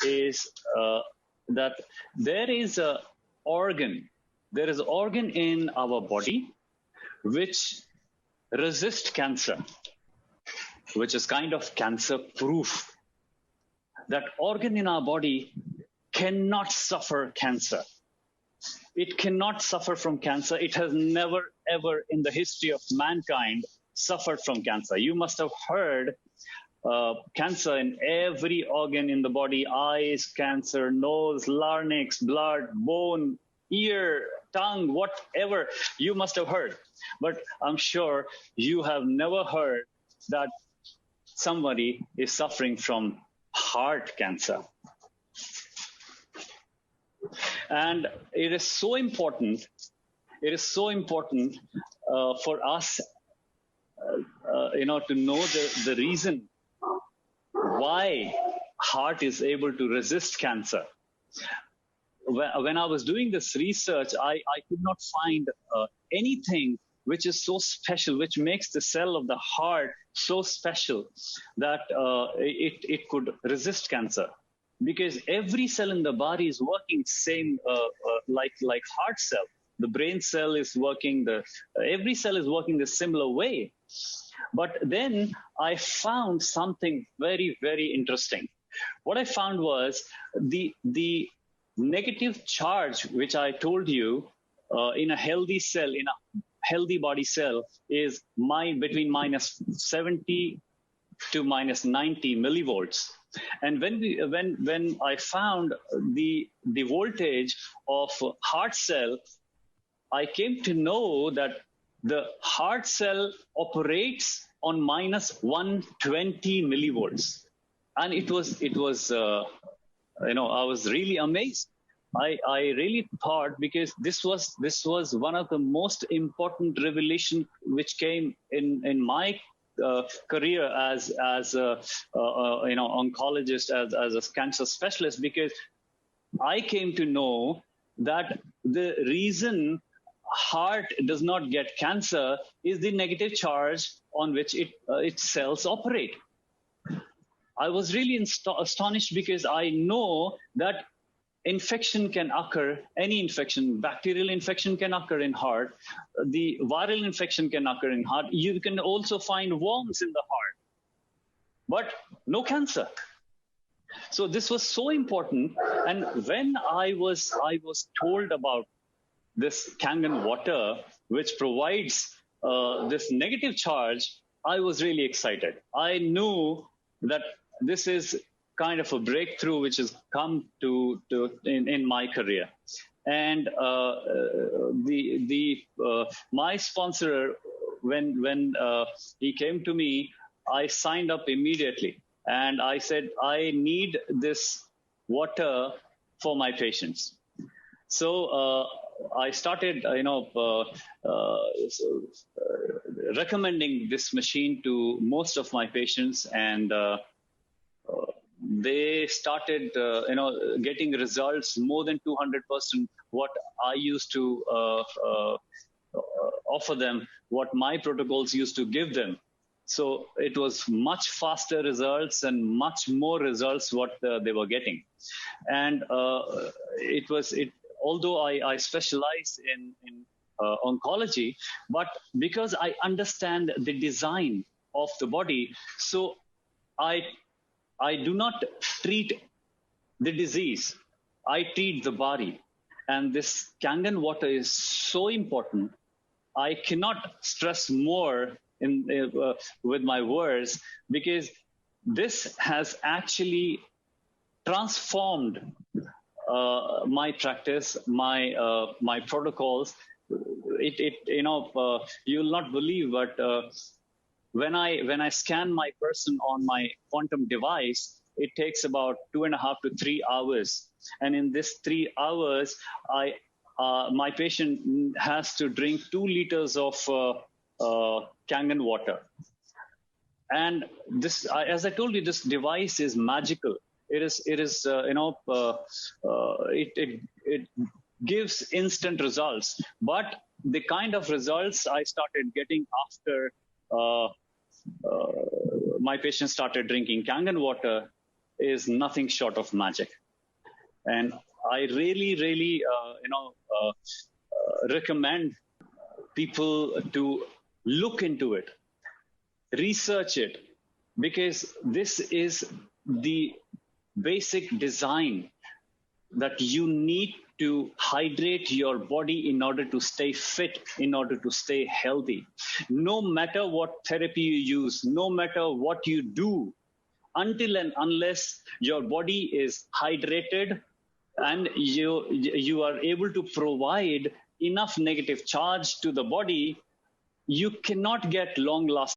is that there is a organ, there is organ in our body which resist cancer, which is kind of cancer proof. That organ in our body cannot suffer cancer. It cannot suffer from cancer. It has never, ever in the history of mankind suffered from cancer. You must have heard cancer in every organ in the body: eyes, cancer, nose, larynx, blood, bone, ear, tongue, whatever. You must have heard. But I'm sure you have never heard that somebody is suffering from heart cancer. And it is so important. It is so important for us, to know the reason why heart is able to resist cancer. When I was doing this research, I could not find anything which is so special, which makes the cell of the heart so special that it could resist cancer. Because every cell in the body is working same like heart cell. The brain cell is working, every cell is working the similar way. But then I found something very, very interesting. What I found was the negative charge, which I told you in a healthy cell, in a healthy body cell, is between minus 70 to minus 90 millivolts. And when I found the voltage of heart cell, I came to know that the heart cell operates on minus 120 millivolts. And it was I was really amazed. I really thought, because this was one of the most important revelation which came in my career as a oncologist, as a cancer specialist, because I came to know that the reason heart does not get cancer is the negative charge on which its cells operate. I was really astonished, because I know that infection can occur, any infection, bacterial infection can occur in heart, the viral infection can occur in heart. You can also find worms in the heart, but no cancer. So this was so important. And when I was told about this Kangen water, which provides this negative charge, I was really excited. I knew that this is kind of a breakthrough which has come in my career. And my sponsor, when he came to me, I signed up immediately, and I said, I need this water for my patients. So I started, recommending this machine to most of my patients, and they started, getting results more than 200% what I used to offer them, what my protocols used to give them. So it was much faster results and much more results what they were getting. And although I specialize in oncology, but because I understand the design of the body, so I do not treat the disease, I treat the body. And this Kangen water is so important. I cannot stress more with my words, because this has actually transformed my practice, my protocols. You'll not believe, but when I scan my person on my quantum device, it takes about 2.5 to 3 hours. And in this 3 hours, my patient has to drink 2 liters of Kangen water. And this, as I told you, this device is magical. It gives instant results. But the kind of results I started getting after my patients started drinking Kangen water, is nothing short of magic. And I really, recommend people to look into it, research it, because this is the basic design that you need to hydrate your body in order to stay fit, in order to stay healthy. No matter what therapy you use, no matter what you do, until and unless your body is hydrated and you are able to provide enough negative charge to the body, you cannot get long lasting